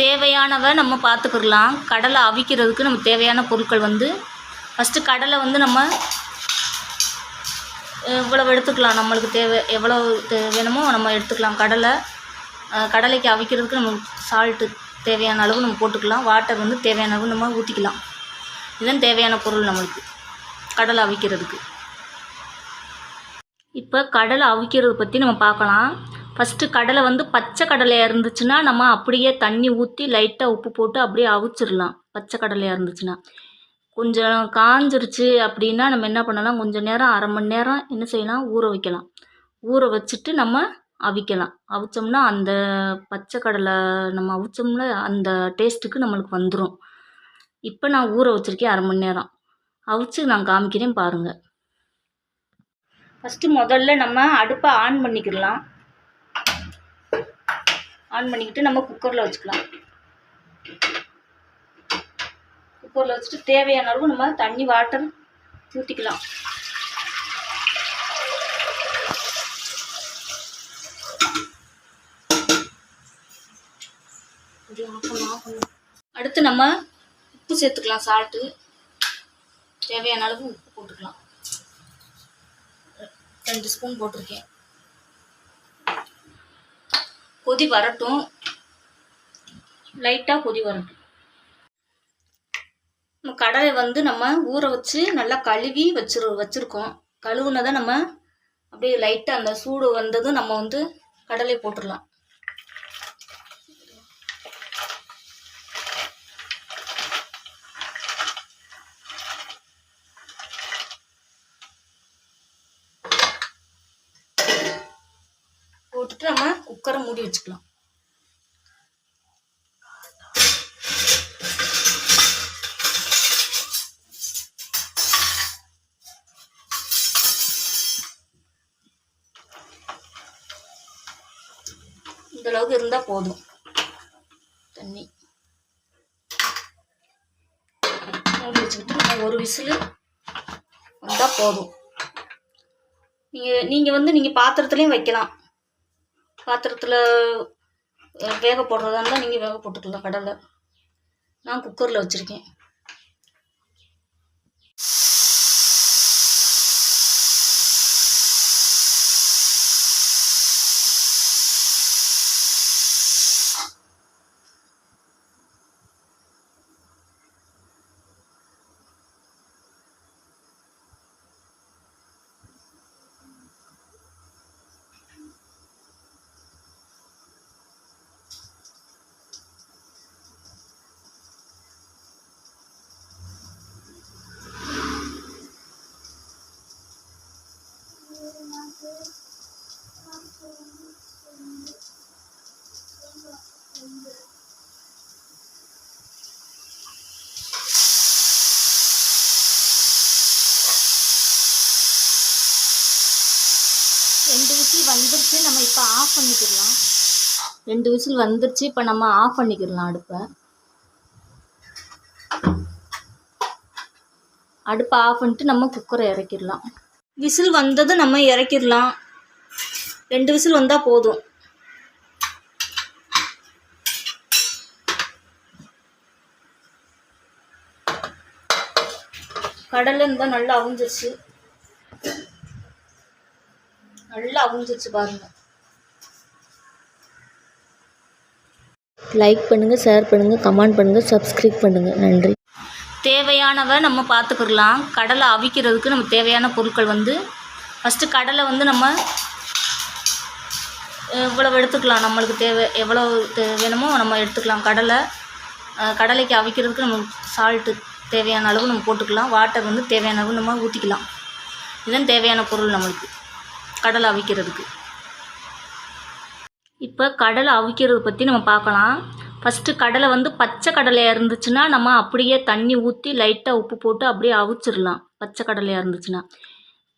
தேவையானவை நம்ம பார்த்துக்கிடலாம். கடலை அவிக்கிறதுக்கு நம்ம தேவையான பொருட்கள் வந்து ஃபஸ்ட்டு கடலை வந்து நம்ம இவ்வளவு எடுத்துக்கலாம். நம்மளுக்கு எவ்வளோ வேணுமோ நம்ம எடுத்துக்கலாம். கடலைக்கு அவிக்கிறதுக்கு நம்ம சால்ட்டு தேவையான அளவு நம்ம போட்டுக்கலாம். வாட்டர் வந்து தேவையான அளவு நம்ம ஊற்றிக்கலாம். இதுதான் தேவையான பொருள் நம்மளுக்கு கடலை அவிக்கிறதுக்கு. இப்போ கடலை அவிக்கிறது பற்றி நம்ம பார்க்கலாம். ஃபஸ்ட்டு கடலை வந்து பச்சை கடலையாக இருந்துச்சுன்னா நம்ம அப்படியே தண்ணி ஊற்றி லைட்டாக உப்பு போட்டு அப்படியே அவிச்சிடலாம். பச்சை கடலையாக இருந்துச்சுன்னா கொஞ்சம் காஞ்சிருச்சு அப்படின்னா நம்ம என்ன பண்ணலாம், கொஞ்சம் நேரம் அரை மணி நேரம் என்ன செய்யலாம், ஊற வைக்கலாம். ஊற வச்சுட்டு நம்ம அவிக்கலாம். அவிச்சோம்னா அந்த பச்சை கடலை நம்ம அவிச்சோம்னா அந்த டேஸ்ட்டுக்கு நம்மளுக்கு வந்துடும். இப்போ நான் ஊற வச்சுருக்கேன் அரை மணி நேரம். அவிச்சு நான் காமிக்கிறேன் பாருங்கள். ஃபஸ்ட்டு முதல்ல நம்ம அடுப்பை ஆன் பண்ணிக்கிடலாம். ஆன் பண்ணிக்கிட்டு நம்ம குக்கரில் வச்சுக்கலாம். குக்கரில் வச்சுட்டு தேவையான அளவு நம்ம தண்ணி வாட்டர் ஊற்றிக்கலாம். அடுத்து நம்ம உப்பு சேர்த்துக்கலாம். சால்ட்டு தேவையான அளவு உப்பு போட்டுக்கலாம். 2 ஸ்பூன் போட்டிருக்கேன். கொதி வரட்டும், லைட்டாக கொதி வரட்டும். நம்ம கடலை வந்து நம்ம ஊற வச்சு நல்லா கழுவி வச்சுருக்கோம். கழுவுனதை நம்ம அப்படியே லைட்டாக அந்த சூடு வந்ததும் நம்ம வந்து கடலை போட்டுடலாம். போட்டுட்டு நம்ம குக்கரை மூடி வச்சுக்கலாம். இந்த அளவுக்கு இருந்தால் போதும். தண்ணி மூடி வச்சுக்கிட்டு நம்ம ஒரு விசில் வந்தால் போதும். நீங்கள் பாத்திரத்துலேயும் வைக்கலாம். பாத்திரத்தில் வேக போடுறதா இருந்தால் நீங்கள் வேக போட்டுக்கலாம். கடலை நான் குக்கரில் வச்சுருக்கேன். ரெண்டு விசில் வந்துருச்சு. நம்ம இப்போ ஆஃப் பண்ணிக்கிடலாம். 2 விசில் வந்துருச்சு. இப்போ நம்ம ஆஃப் பண்ணிக்கிடலாம். அடுப்பை ஆஃப் பண்ணிட்டு நம்ம குக்கரை இறக்கிடலாம். விசில் வந்ததும் நம்ம இறக்கிடலாம். 2 விசில் வந்தால் போதும். கடலை இருந்தால் நல்லா அவிஞ்சிருச்சு. பாருங்கள். லைக் பண்ணுங்கள், ஷேர் பண்ணுங்கள், கமெண்ட் பண்ணுங்கள், சப்ஸ்கிரைப் பண்ணுங்கள். நன்றி. தேவையானவை நம்ம பார்த்துக்கிடலாம். கடலை அவிக்கிறதுக்கு நம்ம தேவையான பொருட்கள் வந்து ஃபஸ்ட்டு கடலை வந்து நம்ம இவ்வளவு எடுத்துக்கலாம். நம்மளுக்கு எவ்வளோ வேணுமோ நம்ம எடுத்துக்கலாம். கடலைக்கு அவிக்கிறதுக்கு நம்ம சால்ட்டு தேவையான அளவு நம்ம போட்டுக்கலாம். வாட்டர் வந்து தேவையான அளவு நம்ம ஊற்றிக்கலாம். இதுதான் தேவையான பொருள் நம்மளுக்கு கடலை அவிக்கிறதுக்கு. இப்போ கடலை அவிக்கிறது பற்றி நம்ம பார்க்கலாம். ஃபஸ்ட்டு கடலை வந்து பச்சை கடலையாக இருந்துச்சுன்னா நம்ம அப்படியே தண்ணி ஊற்றி லைட்டாக உப்பு போட்டு அப்படியே அவிச்சிடலாம். பச்சை கடலையாக இருந்துச்சுன்னா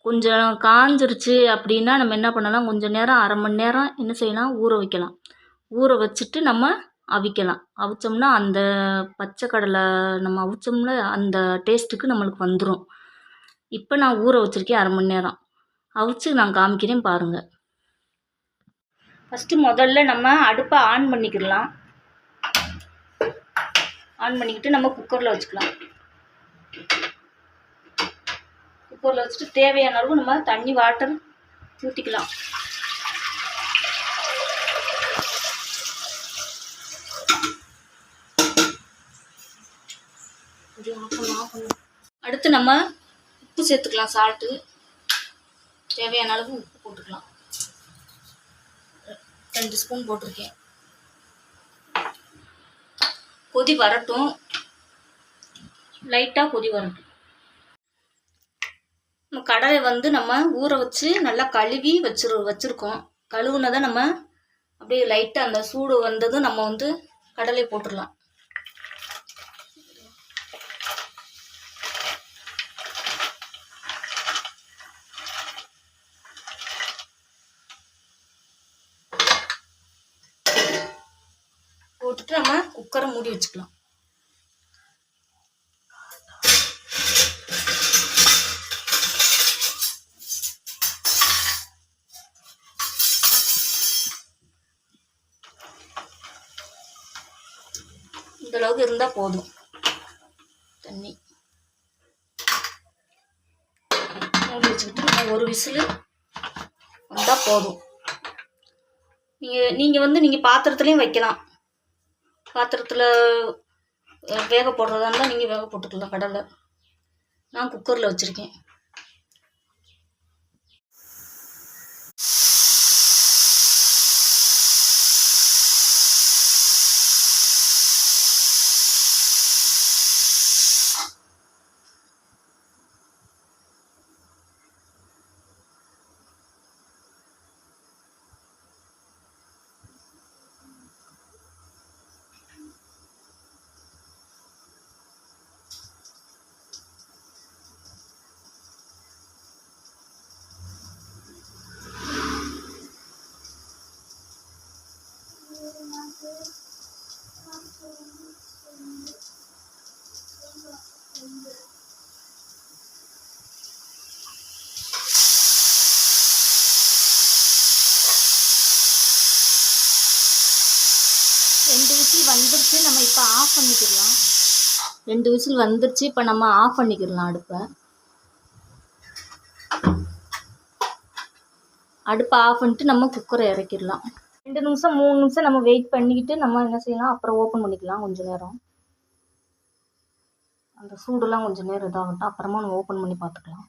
கொஞ்சம் காஞ்சிருச்சு அப்படின்னா நம்ம என்ன பண்ணலாம், கொஞ்சம் நேரம் அரை மணி நேரம் என்ன செய்யலாம், ஊற வைக்கலாம். ஊற வச்சுட்டு நம்ம அவிக்கலாம். அவிச்சோம்னா அந்த பச்சை கடலை நம்ம அவிச்சோம்னா அந்த டேஸ்ட்டுக்கு நம்மளுக்கு வந்துடும். இப்போ நான் ஊற வச்சுருக்கேன் அரை மணி நேரம். அவிச்சு நான் காமிக்கிறேன் பாருங்கள். ஃபஸ்ட்டு முதல்ல நம்ம அடுப்பை ஆன் பண்ணிக்கிடலாம். ஆன் பண்ணிக்கிட்டு நம்ம குக்கரில் வச்சுக்கலாம். குக்கரில் வச்சுட்டு தேவையான அளவு நம்ம தண்ணி வாட்டர் ஊற்றிக்கலாம். அடுத்து நம்ம உப்பு சேர்த்துக்கலாம். சால்ட்டு தேவையான அளவு உப்பு போட்டுக்கலாம். 2 ஸ்பூன் போட்டிருக்கேன். கொதி வரட்டும், லைட்டாக கொதி வரட்டும். நம்ம கடலை வந்து நம்ம ஊற வச்சு நல்லா கழுவி வச்சுருக்கோம். கழுவுனதை நம்ம அப்படியே லைட்டாக அந்த சூடு வந்ததும் நம்ம வந்து கடலை போட்டுடலாம். போட்டுட்டு நம்ம குக்கரை மூடி வச்சுக்கலாம். இந்த அளவுக்கு இருந்தால் போதும். தண்ணி மூடி வச்சுக்கிட்டு நம்ம ஒரு விசில் வந்தால் போதும். நீங்கள் பாத்திரத்துலேயும் வைக்கலாம். பாத்திரத்தில் வேக போடுறதா இருந்தால் நீங்கள் வேக போட்டுக்கலாம் கடலை. நான் குக்கரில் வச்சுருக்கேன். ரெண்டு விசில் வந்துருச்சு. நம்ம இப்போ ஆஃப் பண்ணிக்கிடலாம். 2 விசில் வந்துருச்சு. இப்போ நம்ம ஆஃப் பண்ணிக்கிடலாம் அடுப்பை ஆஃப் பண்ணிட்டு நம்ம குக்கரை இறக்கிடலாம். 2 நிமிஷம் 3 நிமிஷம் நம்ம வெயிட் பண்ணிக்கிட்டு நம்ம என்ன செய்யலாம், அப்புறம் ஓப்பன் பண்ணிக்கலாம். கொஞ்சம் நேரம் அந்த சூடெல்லாம் கொஞ்சம் நேரம் இதாகட்டும், அப்புறமா நம்ம ஓப்பன் பண்ணி பார்த்துக்கலாம்.